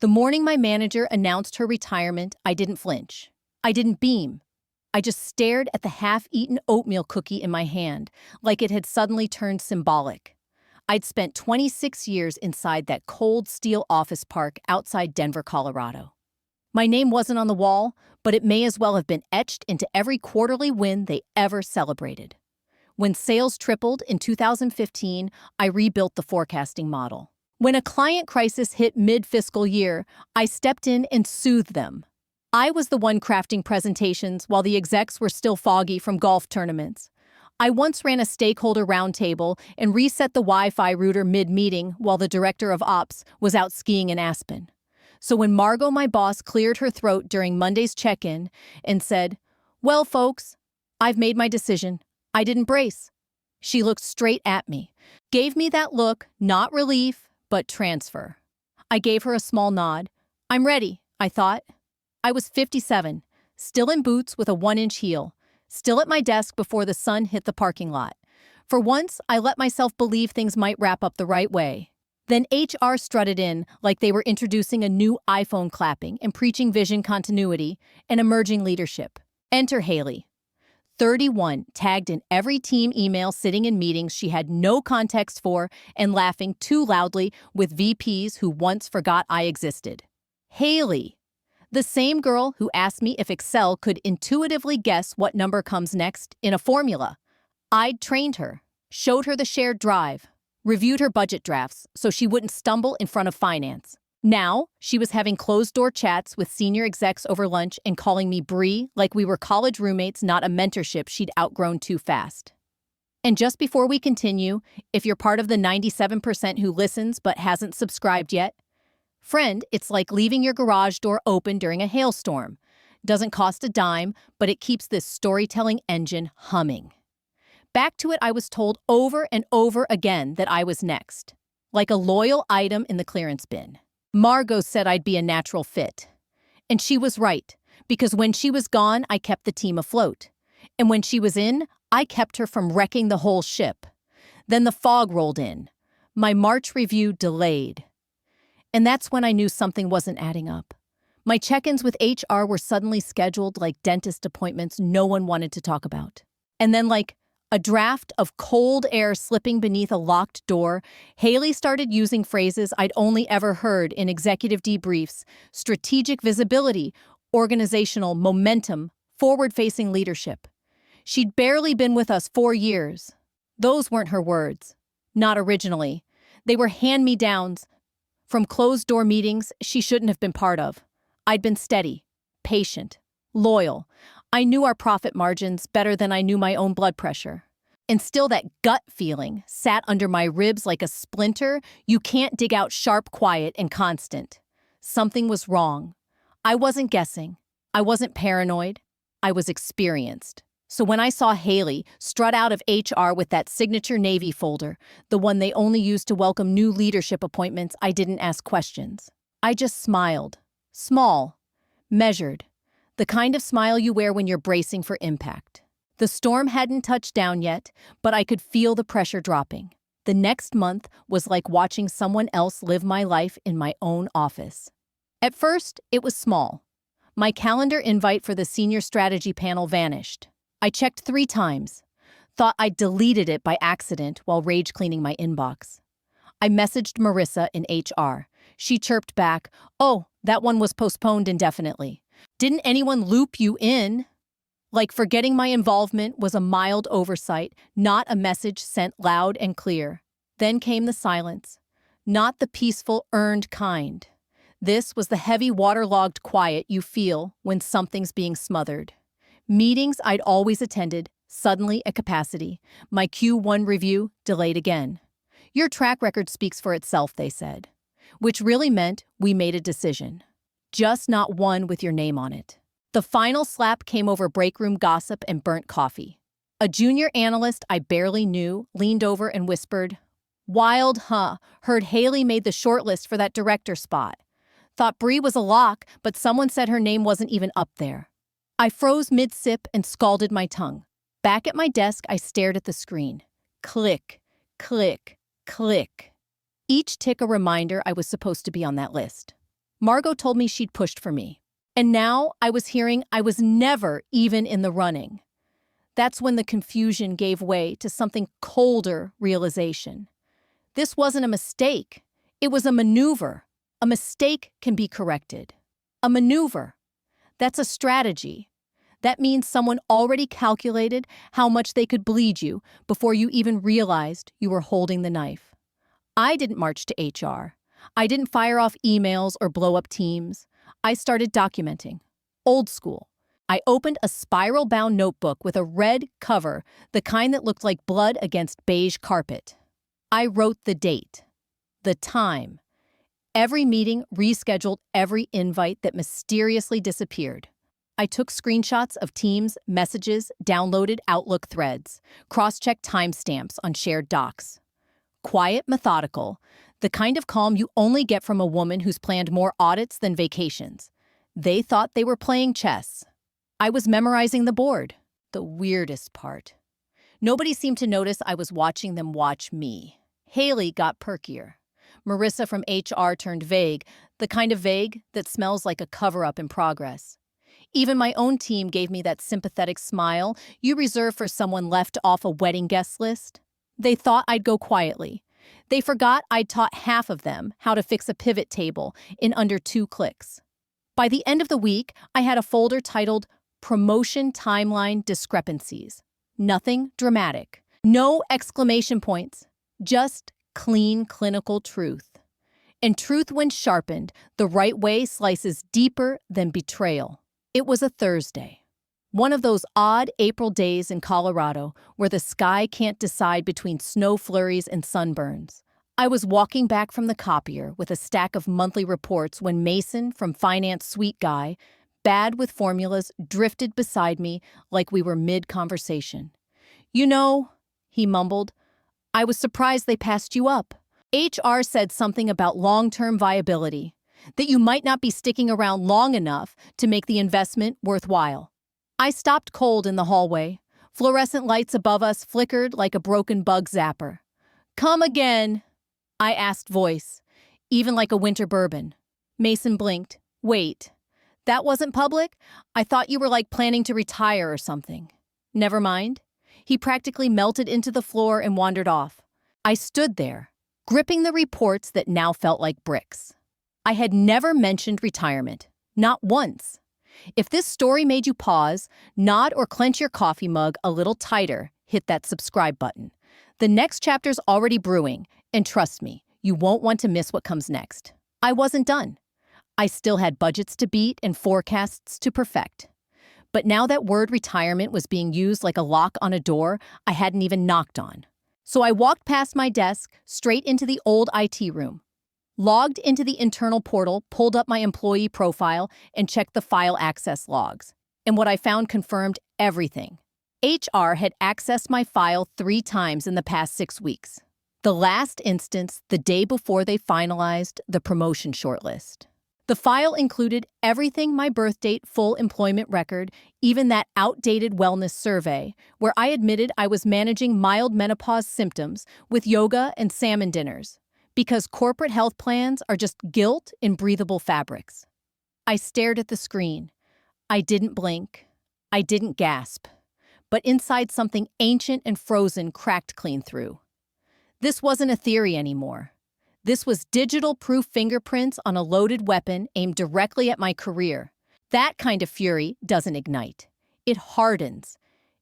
The morning my manager announced her retirement, I didn't flinch. I didn't beam. I just stared at the half-eaten oatmeal cookie in my hand, like it had suddenly turned symbolic. I'd spent 26 years inside that cold steel office park outside Denver, Colorado. My name wasn't on the wall, but it may as well have been etched into every quarterly win they ever celebrated. When sales tripled in 2015, I rebuilt the forecasting model. When a client crisis hit mid-fiscal year, I stepped in and soothed them. I was the one crafting presentations while the execs were still foggy from golf tournaments. I once ran a stakeholder roundtable and reset the Wi-Fi router mid-meeting while the director of ops was out skiing in Aspen. So when Margot, my boss, cleared her throat during Monday's check-in and said, "Well, folks, I've made my decision. I didn't brace." She looked straight at me, gave me that look, not relief, but transfer. I gave her a small nod. I'm ready, I thought. I was 57, still in boots with a 1-inch heel, still at my desk before the sun hit the parking lot. For once, I let myself believe things might wrap up the right way. Then HR strutted in like they were introducing a new iPhone, clapping and preaching vision continuity and emerging leadership. Enter Haley. 31, tagged in every team email, sitting in meetings she had no context for and laughing too loudly with VPs who once forgot I existed. Haley, the same girl who asked me if Excel could intuitively guess what number comes next in a formula. I'd trained her, showed her the shared drive, reviewed her budget drafts so she wouldn't stumble in front of finance. Now, she was having closed-door chats with senior execs over lunch and calling me Bree like we were college roommates, not a mentorship she'd outgrown too fast. And just before we continue, if you're part of the 97% who listens but hasn't subscribed yet, friend, it's like leaving your garage door open during a hailstorm. Doesn't cost a dime, but it keeps this storytelling engine humming. Back to it, I was told over and over again that I was next, like a loyal item in the clearance bin. Margot said I'd be a natural fit. And she was right, because when she was gone, I kept the team afloat. And when she was in, I kept her from wrecking the whole ship. Then the fog rolled in. My March review delayed. And that's when I knew something wasn't adding up. My check-ins with HR were suddenly scheduled like dentist appointments no one wanted to talk about. And then, like a draft of cold air slipping beneath a locked door, Haley started using phrases I'd only ever heard in executive debriefs: strategic visibility, organizational momentum, forward-facing leadership. She'd barely been with us 4 years. Those weren't her words. Not originally. They were hand-me-downs from closed-door meetings she shouldn't have been part of. I'd been steady, patient, loyal. I knew our profit margins better than I knew my own blood pressure. And still that gut feeling sat under my ribs like a splinter you can't dig out, sharp, quiet, and constant. Something was wrong. I wasn't guessing. I wasn't paranoid. I was experienced. So when I saw Haley strut out of HR with that signature Navy folder, the one they only used to welcome new leadership appointments, I didn't ask questions. I just smiled. Small. Measured. The kind of smile you wear when you're bracing for impact. The storm hadn't touched down yet, but I could feel the pressure dropping. The next month was like watching someone else live my life in my own office. At first, it was small. My calendar invite for the senior strategy panel vanished. I checked 3 times. Thought I'd deleted it by accident while rage cleaning my inbox. I messaged Marissa in HR. She chirped back, "Oh, that one was postponed indefinitely. Didn't anyone loop you in?" Like forgetting my involvement was a mild oversight, not a message sent loud and clear. Then came the silence. Not the peaceful, earned kind. This was the heavy, waterlogged quiet you feel when something's being smothered. Meetings I'd always attended, suddenly at capacity. My Q1 review delayed again. "Your track record speaks for itself," they said. Which really meant we made a decision. Just not one with your name on it. The final slap came over break room gossip and burnt coffee. A junior analyst I barely knew leaned over and whispered, "Wild, huh? Heard Haley made the shortlist for that director spot. Thought Bree was a lock, but someone said her name wasn't even up there." I froze mid-sip and scalded my tongue. Back at my desk, I stared at the screen. Click, click, click. Each tick a reminder I was supposed to be on that list. Margot told me she'd pushed for me. And now I was hearing I was never even in the running. That's when the confusion gave way to something colder realization. This wasn't a mistake. It was a maneuver. A mistake can be corrected. A maneuver. That's a strategy. That means someone already calculated how much they could bleed you before you even realized you were holding the knife. I didn't march to HR. I didn't fire off emails or blow up teams. I started documenting. Old school. I opened a spiral-bound notebook with a red cover, the kind that looked like blood against beige carpet. I wrote the date, the time. Every meeting rescheduled every invite that mysteriously disappeared. I took screenshots of Teams, messages, downloaded Outlook threads, cross-checked timestamps on shared docs. Quiet, methodical, the kind of calm you only get from a woman who's planned more audits than vacations. They thought they were playing chess. I was memorizing the board, the weirdest part. Nobody seemed to notice I was watching them watch me. Haley got perkier. Marissa from HR turned vague, the kind of vague that smells like a cover-up in progress. Even my own team gave me that sympathetic smile you reserve for someone left off a wedding guest list. They thought I'd go quietly. They forgot I'd taught half of them how to fix a pivot table in under 2 clicks. By the end of the week, I had a folder titled Promotion Timeline Discrepancies. Nothing dramatic. No exclamation points. Just clean clinical truth. And truth, when sharpened, the right way slices deeper than betrayal. It was a Thursday. One of those odd April days in Colorado where the sky can't decide between snow flurries and sunburns. I was walking back from the copier with a stack of monthly reports when Mason from Finance Suite Guy, bad with formulas, drifted beside me like we were mid-conversation. "You know," he mumbled, "I was surprised they passed you up. HR said something about long-term viability, that you might not be sticking around long enough to make the investment worthwhile." I stopped cold in the hallway. Fluorescent lights above us flickered like a broken bug zapper. "Come again," I asked voice, even like a winter bourbon. Mason blinked. "Wait, that wasn't public? I thought you were like planning to retire or something." "Never mind." He practically melted into the floor and wandered off. I stood there, gripping the reports that now felt like bricks. I had never mentioned retirement, not once. If this story made you pause, nod or clench your coffee mug a little tighter, hit that subscribe button. The next chapter's already brewing, and trust me, you won't want to miss what comes next. I wasn't done. I still had budgets to beat and forecasts to perfect. But now that word retirement was being used like a lock on a door I hadn't even knocked on. So I walked past my desk, straight into the old IT room. Logged into the internal portal, pulled up my employee profile, and checked the file access logs. And what I found confirmed everything. HR had accessed my file 3 times in the past 6 weeks. The last instance, the day before they finalized the promotion shortlist. The file included everything: my birth date, full employment record, even that outdated wellness survey where I admitted I was managing mild menopause symptoms with yoga and salmon dinners. Because corporate health plans are just guilt in breathable fabrics. I stared at the screen. I didn't blink. I didn't gasp. But inside, something ancient and frozen cracked clean through. This wasn't a theory anymore. This was digital proof fingerprints on a loaded weapon aimed directly at my career. That kind of fury doesn't ignite. It hardens.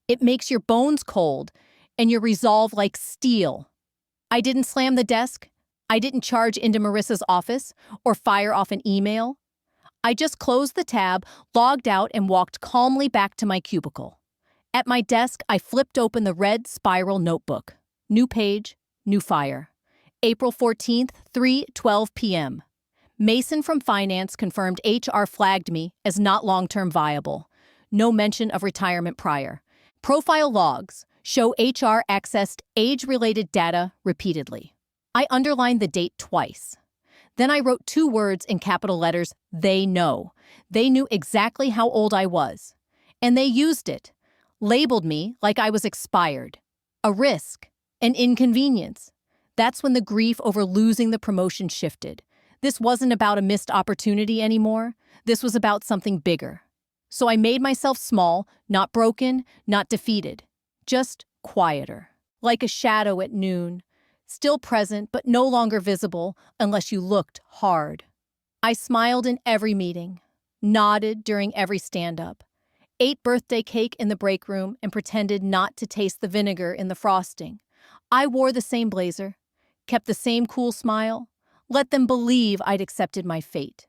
It makes your bones cold and your resolve like steel. I didn't slam the desk. I didn't charge into Marissa's office or fire off an email. I just closed the tab, logged out, and walked calmly back to my cubicle. At my desk, I flipped open the red spiral notebook. New page, new fire. April 14th, 3:12 p.m. Mason from Finance confirmed HR flagged me as not long-term viable. No mention of retirement prior. Profile logs show HR accessed age-related data repeatedly. I underlined the date twice. Then I wrote 2 words in capital letters: "They know." They knew exactly how old I was. And they used it. Labeled me like I was expired. A risk. An inconvenience. That's when the grief over losing the promotion shifted. This wasn't about a missed opportunity anymore. This was about something bigger. So I made myself small, not broken, not defeated, just quieter, like a shadow at noon, still present but no longer visible unless you looked hard. I smiled in every meeting, nodded during every stand-up, ate birthday cake in the break room and pretended not to taste the vinegar in the frosting. I wore the same blazer, kept the same cool smile, let them believe I'd accepted my fate.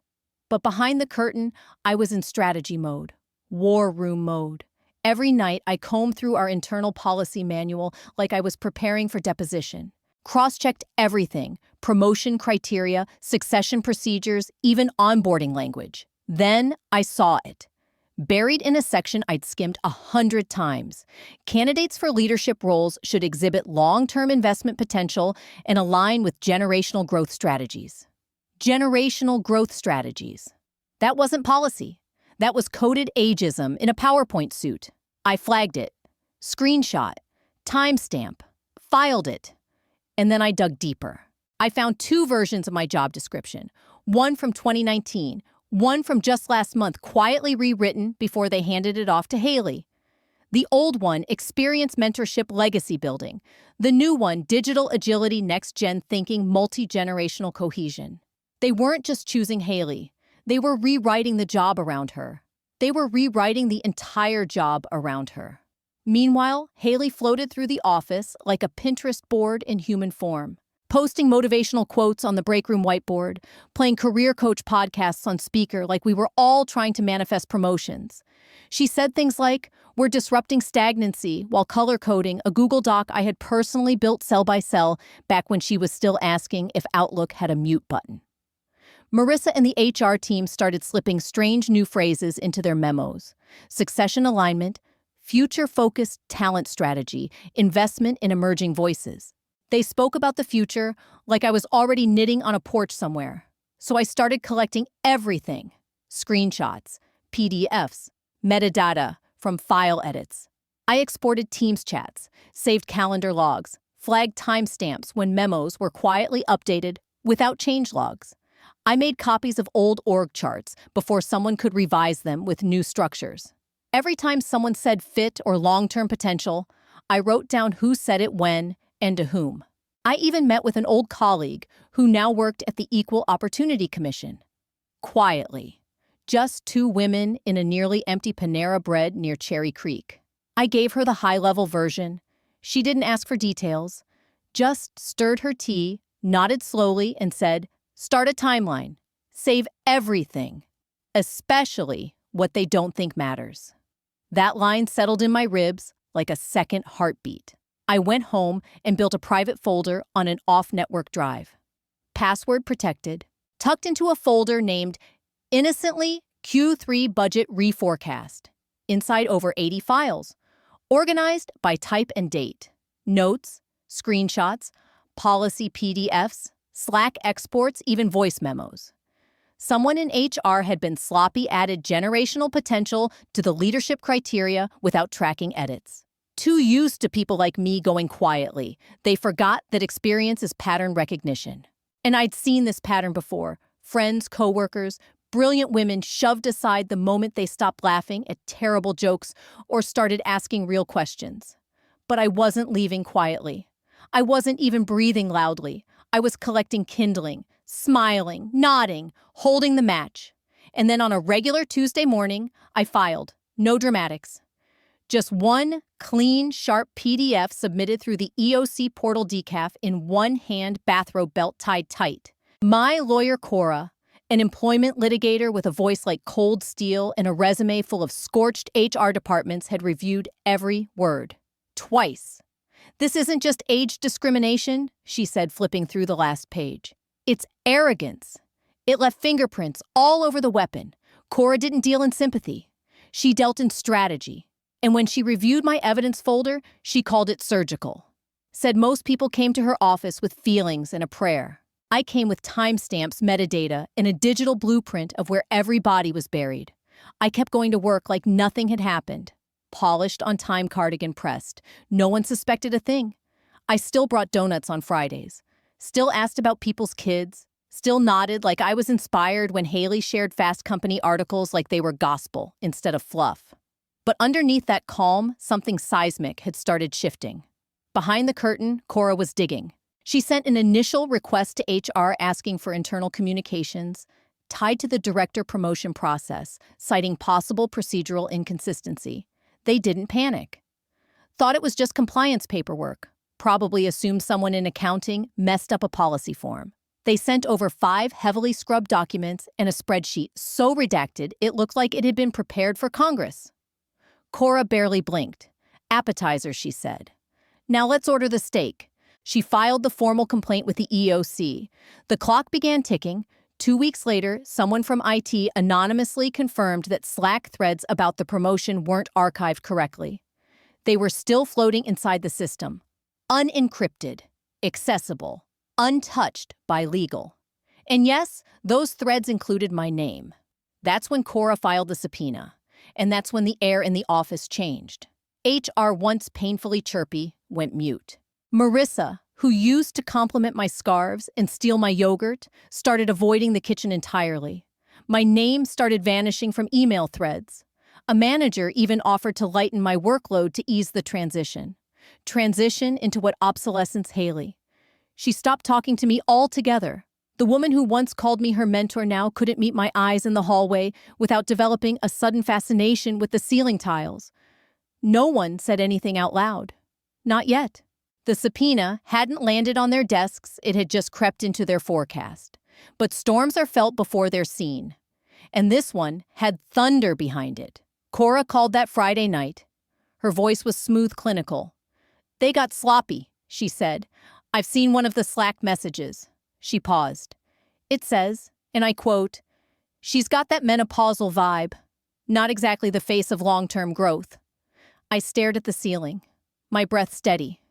But behind the curtain, I was in strategy mode, war room mode. Every night, I combed through our internal policy manual like I was preparing for deposition. Cross-checked everything, promotion criteria, succession procedures, even onboarding language. Then I saw it. Buried in a section I'd skimmed 100 times. Candidates for leadership roles should exhibit long-term investment potential and align with generational growth strategies. Generational growth strategies. That wasn't policy. That was coded ageism in a PowerPoint suit. I flagged it, screenshot, timestamp, filed it, and then I dug deeper. I found 2 versions of my job description, one from 2019, one from just last month, quietly rewritten before they handed it off to Haley. The old one, experience mentorship legacy building. The new one, digital agility, next-gen thinking, multi-generational cohesion. They weren't just choosing Haley. They were rewriting the job around her. They were rewriting the entire job around her. Meanwhile, Haley floated through the office like a Pinterest board in human form, posting motivational quotes on the break room whiteboard, playing career coach podcasts on speaker like we were all trying to manifest promotions. She said things like, "We're disrupting stagnancy," while color coding a Google Doc I had personally built cell by cell back when she was still asking if Outlook had a mute button. Marissa and the HR team started slipping strange new phrases into their memos. Succession alignment, future-focused talent strategy, investment in emerging voices. They spoke about the future like I was already knitting on a porch somewhere. So I started collecting everything. Screenshots, PDFs, metadata from file edits. I exported Teams chats, saved calendar logs, flagged timestamps when memos were quietly updated without change logs. I made copies of old org charts before someone could revise them with new structures. Every time someone said fit or long-term potential, I wrote down who said it when and to whom. I even met with an old colleague who now worked at the Equal Opportunity Commission. Quietly. Just 2 women in a nearly empty Panera Bread near Cherry Creek. I gave her the high-level version. She didn't ask for details, just stirred her tea, nodded slowly, and said, "Start a timeline. Save everything, especially what they don't think matters." That line settled in my ribs like a second heartbeat. I went home and built a private folder on an off-network drive. Password protected, tucked into a folder named Innocently Q3 Budget Reforecast. Inside over 80 files, organized by type and date. Notes, screenshots, policy PDFs, Slack exports, even voice memos. Someone in HR had been sloppy, added generational potential to the leadership criteria without tracking edits. Too used to people like me going quietly, they forgot that experience is pattern recognition. And I'd seen this pattern before. Friends, coworkers, brilliant women shoved aside the moment they stopped laughing at terrible jokes or started asking real questions. But I wasn't leaving quietly. I wasn't even breathing loudly. I was collecting kindling, smiling, nodding, holding the match. And then on a regular Tuesday morning, I filed. No dramatics. Just one clean, sharp PDF submitted through the EOC portal decaf in one hand, bathrobe belt tied tight. My lawyer, Cora, an employment litigator with a voice like cold steel and a resume full of scorched HR departments, had reviewed every word. Twice. "This isn't just age discrimination," she said, flipping through the last page. "It's arrogance." It left fingerprints all over the weapon. Cora didn't deal in sympathy. She dealt in strategy. And when she reviewed my evidence folder, she called it surgical. Said most people came to her office with feelings and a prayer. I came with timestamps, metadata, and a digital blueprint of where every body was buried. I kept going to work like nothing had happened. Polished on time cardigan pressed. No one suspected a thing. I still brought donuts on Fridays. Still asked about people's kids. Still nodded like I was inspired when Haley shared Fast Company articles like they were gospel instead of fluff. But underneath that calm, something seismic had started shifting. Behind the curtain, Cora was digging. She sent an initial request to HR asking for internal communications, tied to the director promotion process, citing possible procedural inconsistency. They didn't panic. Thought it was just compliance paperwork. Probably assumed someone in accounting messed up a policy form. They sent over 5 heavily scrubbed documents and a spreadsheet so redacted it looked like it had been prepared for Congress. Cora barely blinked. Appetizer, she said. Now let's order the steak. She filed the formal complaint with the EOC. The clock began ticking. 2 weeks later, someone from IT anonymously confirmed that Slack threads about the promotion weren't archived correctly. They were still floating inside the system. Unencrypted, accessible, untouched by legal. And yes, those threads included my name. That's when Cora filed the subpoena. And that's when the air in the office changed. HR, once painfully chirpy, went mute. Marissa, who used to compliment my scarves and steal my yogurt, started avoiding the kitchen entirely. My name started vanishing from email threads. A manager even offered to lighten my workload to ease the transition. Transition into what obsolescence Haley. She stopped talking to me altogether. The woman who once called me her mentor now couldn't meet my eyes in the hallway without developing a sudden fascination with the ceiling tiles. No one said anything out loud. Not yet. The subpoena hadn't landed on their desks, it had just crept into their forecast. But storms are felt before they're seen. And this one had thunder behind it. Cora called that Friday night. Her voice was smooth, clinical. They got sloppy, she said. I've seen one of the Slack messages. She paused. It says, and I quote, "She's got that menopausal vibe. Not exactly the face of long-term growth." I stared at the ceiling, my breath steady.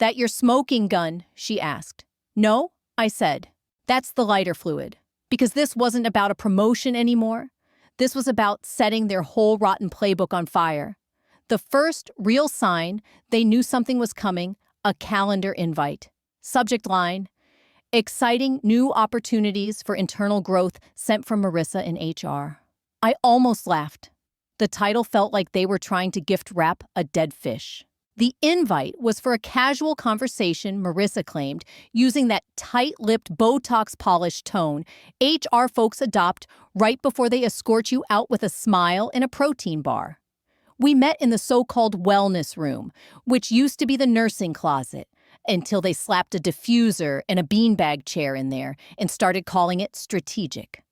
"That your smoking gun?" she asked. "No," I said. "That's the lighter fluid." Because this wasn't about a promotion anymore. This was about setting their whole rotten playbook on fire. The first real sign they knew something was coming, a calendar invite. Subject line, exciting new opportunities for internal growth sent from Marissa in HR. I almost laughed. The title felt like they were trying to gift wrap a dead fish. The invite was for a casual conversation, Marissa claimed, using that tight-lipped, Botox-polished tone HR folks adopt right before they escort you out with a smile and a protein bar. We met in the so-called wellness room, which used to be the nursing closet, until they slapped a diffuser and a beanbag chair in there and started calling it strategic.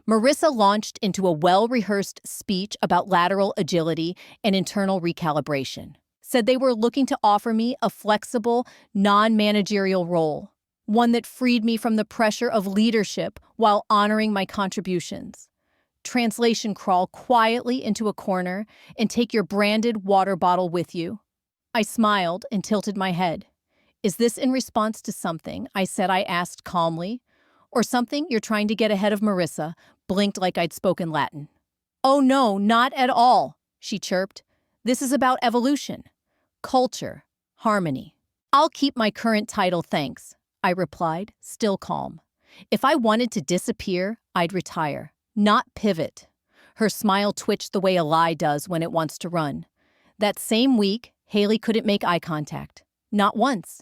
Marissa launched into a well-rehearsed speech about lateral agility and internal recalibration. Said they were looking to offer me a flexible, non-managerial role, one that freed me from the pressure of leadership while honoring my contributions. Translation: crawl quietly into a corner and take your branded water bottle with you. I smiled and tilted my head. Is this in response to something I said I asked calmly? Or something you're trying to get ahead of Marissa, blinked like I'd spoken Latin. Oh no, not at all, she chirped. This is about evolution. Culture, harmony. I'll keep my current title, thanks, I replied, still calm. If I wanted to disappear, I'd retire, not pivot. Her smile twitched the way a lie does when it wants to run. That same week, Haley couldn't make eye contact. Not once.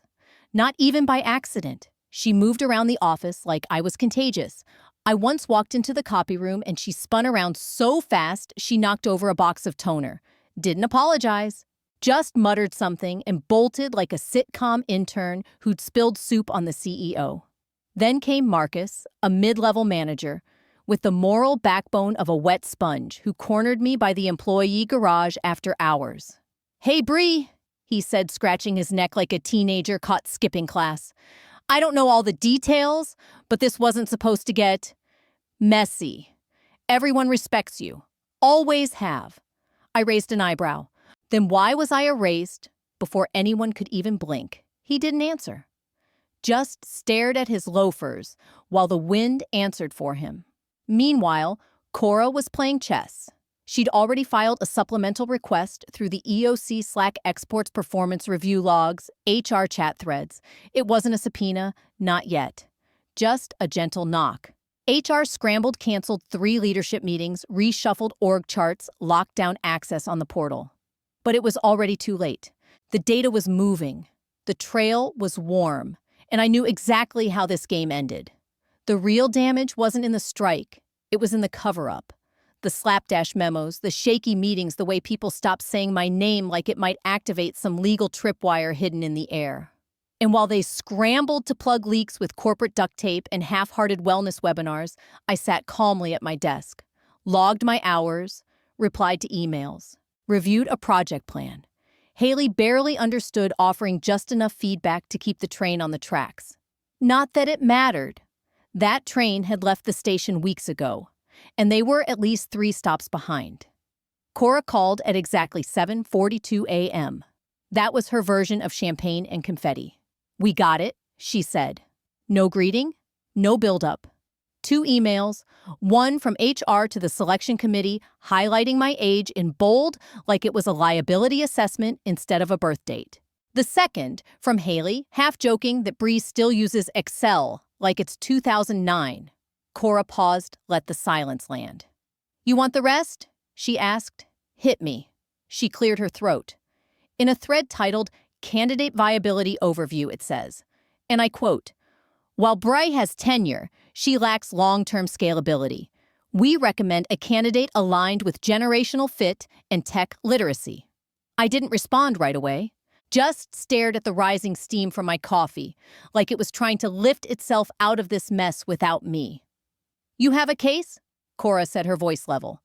Not even by accident. She moved around the office like I was contagious. I once walked into the copy room and she spun around so fast she knocked over a box of toner. Didn't apologize. Just muttered something and bolted like a sitcom intern who'd spilled soup on the CEO. Then came Marcus, a mid-level manager, with the moral backbone of a wet sponge who cornered me by the employee garage after hours. Hey, Bree, he said, scratching his neck like a teenager caught skipping class. I don't know all the details, but this wasn't supposed to get messy. Everyone respects you. Always have. I raised an eyebrow. Then why was I erased before anyone could even blink? He didn't answer. Just stared at his loafers while the wind answered for him. Meanwhile, Cora was playing chess. She'd already filed a supplemental request through the EOC Slack exports performance review logs, HR chat threads. It wasn't a subpoena, not yet. Just a gentle knock. HR scrambled, canceled 3 leadership meetings, reshuffled org charts, locked down access on the portal. But it was already too late. The data was moving. The trail was warm. And I knew exactly how this game ended. The real damage wasn't in the strike. It was in the cover-up. The slapdash memos, the shaky meetings, the way people stopped saying my name like it might activate some legal tripwire hidden in the air. And while they scrambled to plug leaks with corporate duct tape and half-hearted wellness webinars, I sat calmly at my desk, logged my hours, replied to emails, reviewed a project plan. Haley barely understood offering just enough feedback to keep the train on the tracks. Not that it mattered. That train had left the station weeks ago, and they were at least 3 stops behind. Cora called at exactly 7:42 a.m. That was her version of champagne and confetti. "We got it," she said. No greeting, no build-up. 2 emails, one from HR to the selection committee highlighting my age in bold like it was a liability assessment instead of a birth date. The second from Haley, half joking that Bree still uses Excel like it's 2009. Cora paused, let the silence land. "You want the rest?" she asked. "Hit me." She cleared her throat. In a thread titled Candidate Viability Overview, it says, and I quote, "While Bry has tenure, she lacks long-term scalability. We recommend a candidate aligned with generational fit and tech literacy." I didn't respond right away, just stared at the rising steam from my coffee, like it was trying to lift itself out of this mess without me. "You have a case?" Cora said, her voice level.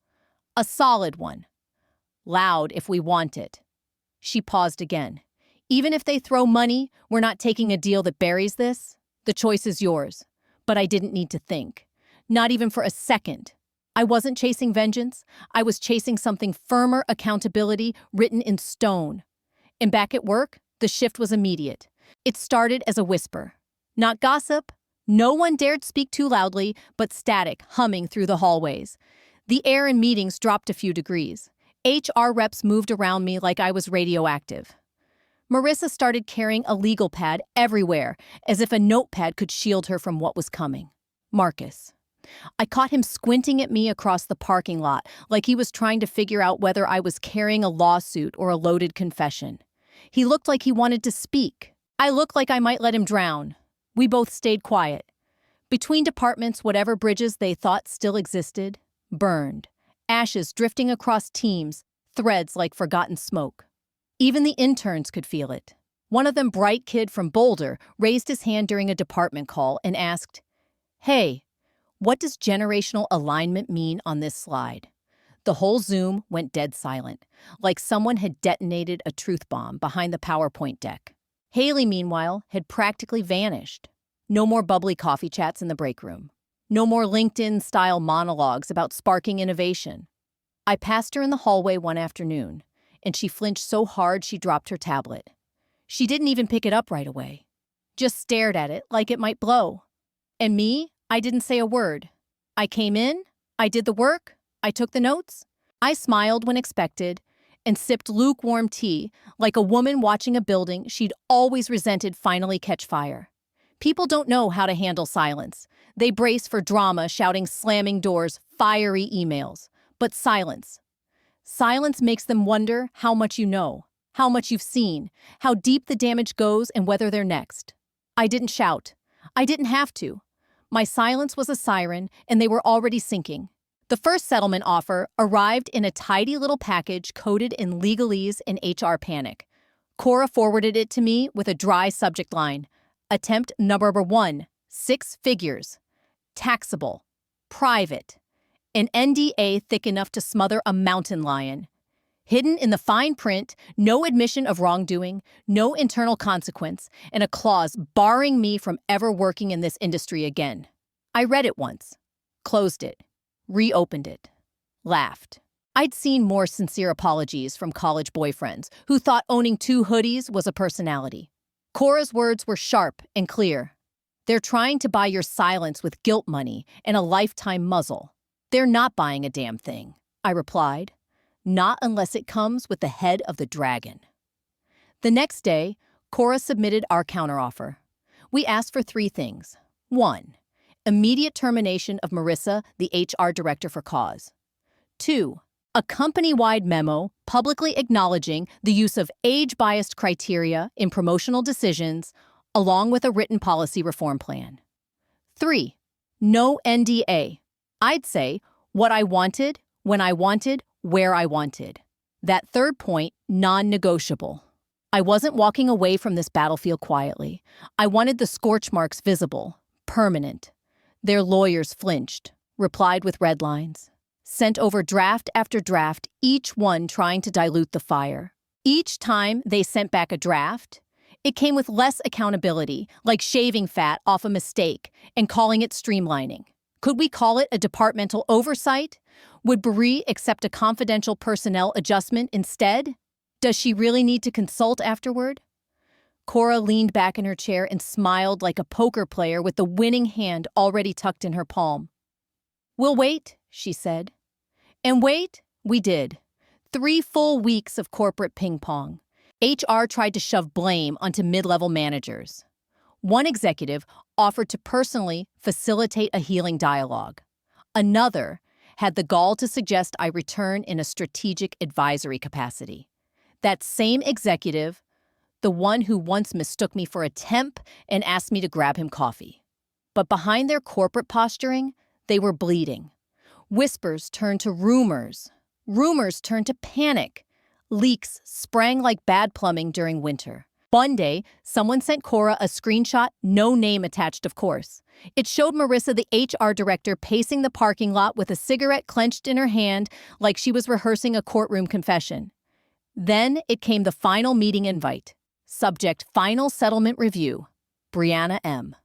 "A solid one. Loud if we want it." She paused again. "Even if they throw money, we're not taking a deal that buries this. The choice is yours." But I didn't need to think. Not even for a second. I wasn't chasing vengeance. I was chasing something firmer, accountability written in stone. And back at work, the shift was immediate. It started as a whisper. Not gossip. No one dared speak too loudly, but static, humming through the hallways. The air in meetings dropped a few degrees. HR reps moved around me like I was radioactive. Marissa started carrying a legal pad everywhere, as if a notepad could shield her from what was coming. Marcus. I caught him squinting at me across the parking lot, like he was trying to figure out whether I was carrying a lawsuit or a loaded confession. He looked like he wanted to speak. I looked like I might let him drown. We both stayed quiet. Between departments, whatever bridges they thought still existed, burned. Ashes drifting across teams, threads like forgotten smoke. Even the interns could feel it. One of them, bright kid from Boulder, raised his hand during a department call and asked, "Hey, what does generational alignment mean on this slide?" The whole Zoom went dead silent, like someone had detonated a truth bomb behind the PowerPoint deck. Haley, meanwhile, had practically vanished. No more bubbly coffee chats in the break room. No more LinkedIn-style monologues about sparking innovation. I passed her in the hallway one afternoon, and she flinched so hard she dropped her tablet. She didn't even pick it up right away. Just stared at it like it might blow. And me, I didn't say a word. I came in, I did the work, I took the notes. I smiled when expected and sipped lukewarm tea like a woman watching a building she'd always resented finally catch fire. People don't know how to handle silence. They brace for drama, shouting, slamming doors, fiery emails. But silence. Silence makes them wonder how much you know, how much you've seen, how deep the damage goes, and whether they're next. I didn't shout. I didn't have to. My silence was a siren, and they were already sinking. The first settlement offer arrived in a tidy little package coded in legalese and HR panic. Cora forwarded it to me with a dry subject line. Attempt number 1, 6 figures. Taxable. Private. An NDA thick enough to smother a mountain lion. Hidden in the fine print, no admission of wrongdoing, no internal consequence, and a clause barring me from ever working in this industry again. I read it once, closed it, reopened it, laughed. I'd seen more sincere apologies from college boyfriends who thought owning 2 hoodies was a personality. Cora's words were sharp and clear. They're trying to buy your silence with guilt money and a lifetime muzzle. They're not buying a damn thing, I replied. Not unless it comes with the head of the dragon. The next day, Cora submitted our counteroffer. We asked for 3 things. 1, immediate termination of Marissa, the HR director, for cause. 2. A company-wide memo publicly acknowledging the use of age-biased criteria in promotional decisions, along with a written policy reform plan. 3. No NDA. I'd say what I wanted, when I wanted, where I wanted. That third point, non-negotiable. I wasn't walking away from this battlefield quietly. I wanted the scorch marks visible, permanent. Their lawyers flinched, replied with red lines, sent over draft after draft, each one trying to dilute the fire. Each time they sent back a draft, it came with less accountability, like shaving fat off a mistake and calling it streamlining. Could we call it a departmental oversight? Would Brie accept a confidential personnel adjustment instead? Does she really need to consult afterward? Cora leaned back in her chair and smiled like a poker player with the winning hand already tucked in her palm. "We'll wait," she said. And wait, we did. 3 full weeks of corporate ping-pong. HR tried to shove blame onto mid-level managers. One executive offered to personally facilitate a healing dialogue. Another had the gall to suggest I return in a strategic advisory capacity. That same executive, the one who once mistook me for a temp and asked me to grab him coffee. But behind their corporate posturing, they were bleeding. Whispers turned to rumors. Rumors turned to panic. Leaks sprang like bad plumbing during winter. One day, someone sent Cora a screenshot, no name attached, of course. It showed Marissa, the HR director, pacing the parking lot with a cigarette clenched in her hand like she was rehearsing a courtroom confession. Then it came the final meeting invite. Subject: final settlement review. Brianna M.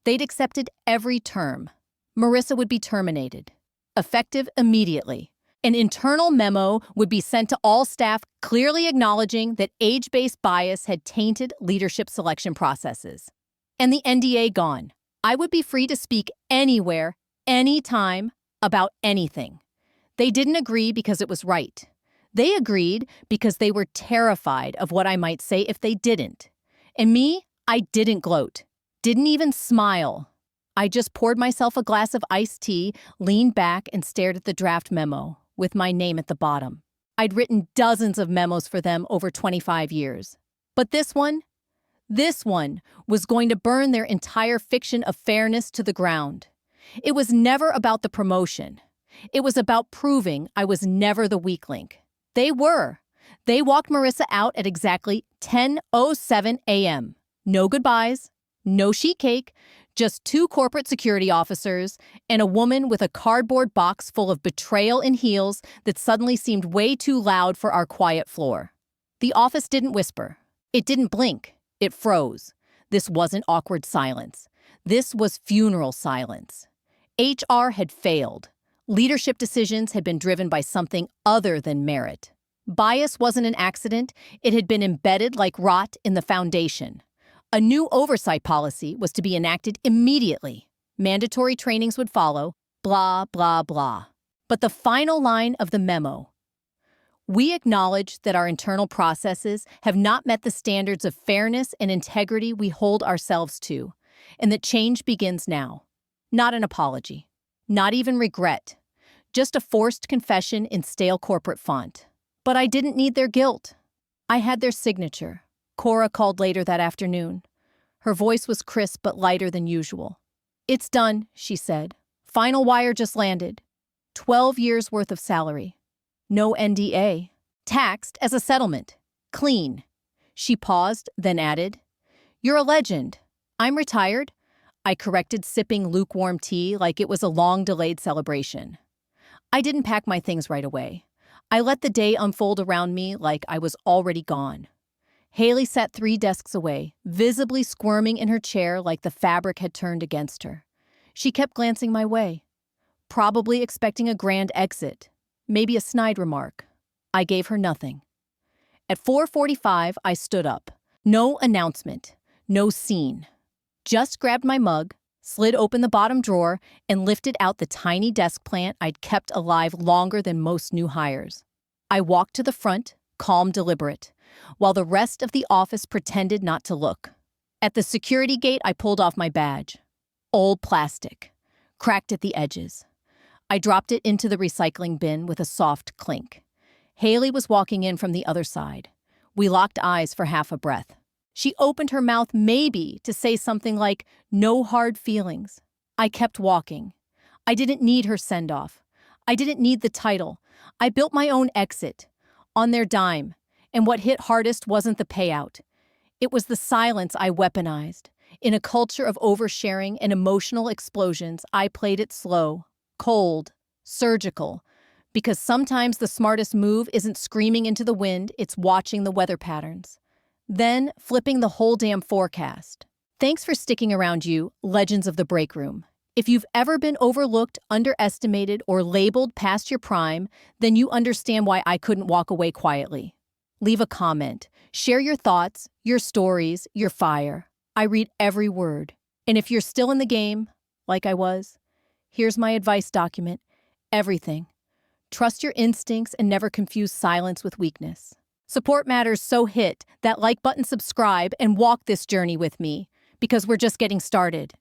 They'd accepted every term. Marissa would be terminated. Effective immediately. An internal memo would be sent to all staff clearly acknowledging that age-based bias had tainted leadership selection processes. And the NDA gone. I would be free to speak anywhere, anytime, about anything. They didn't agree because it was right. They agreed because they were terrified of what I might say if they didn't. And me, I didn't gloat. Didn't even smile. I just poured myself a glass of iced tea, leaned back, and stared at the draft memo, with my name at the bottom. I'd written dozens of memos for them over 25 years. But this one was going to burn their entire fiction of fairness to the ground. It was never about the promotion. It was about proving I was never the weak link. They were. They walked Marissa out at exactly 10:07 a.m. No goodbyes, no sheet cake, just 2 corporate security officers and a woman with a cardboard box full of betrayal in heels that suddenly seemed way too loud for our quiet floor. The office didn't whisper. It didn't blink. It froze. This wasn't awkward silence. This was funeral silence. HR had failed. Leadership decisions had been driven by something other than merit. Bias wasn't an accident. It had been embedded like rot in the foundation. A new oversight policy was to be enacted immediately. Mandatory trainings would follow, blah, blah, blah. But the final line of the memo: we acknowledge that our internal processes have not met the standards of fairness and integrity we hold ourselves to, and that change begins now. Not an apology. Not even regret. Just a forced confession in stale corporate font. But I didn't need their guilt. I had their signature. Cora called later that afternoon. Her voice was crisp but lighter than usual. "It's done," she said. "Final wire just landed. 12 years worth of salary. No NDA. Taxed as a settlement. Clean." She paused, then added, "You're a legend. I'm retired." I corrected, sipping lukewarm tea like it was a long-delayed celebration. I didn't pack my things right away. I let the day unfold around me like I was already gone. Haley sat 3 desks away, visibly squirming in her chair like the fabric had turned against her. She kept glancing my way, probably expecting a grand exit, maybe a snide remark. I gave her nothing. At 4:45, I stood up. No announcement, no scene. Just grabbed my mug, slid open the bottom drawer, and lifted out the tiny desk plant I'd kept alive longer than most new hires. I walked to the front, calm, deliberate, while the rest of the office pretended not to look. At the security gate, I pulled off my badge. Old plastic. cracked at the edges. I dropped it into the recycling bin with a soft clink. Haley was walking in from the other side. We locked eyes for half a breath. She opened her mouth maybe to say something like, "No hard feelings." I kept walking. I didn't need her send-off. I didn't need the title. I built my own exit, on their dime, and what hit hardest wasn't the payout. It was the silence I weaponized. In a culture of oversharing and emotional explosions, I played it slow, cold, surgical, because sometimes the smartest move isn't screaming into the wind, it's watching the weather patterns. Then, flipping the whole damn forecast. Thanks for sticking around, you legends of the break room. If you've ever been overlooked, underestimated, or labeled past your prime, then you understand why I couldn't walk away quietly. Leave a comment. Share your thoughts, your stories, your fire. I read every word. And if you're still in the game, like I was, here's my advice document. Everything. Trust your instincts and never confuse silence with weakness. Support matters, so hit that like button, subscribe, and walk this journey with me, because we're just getting started.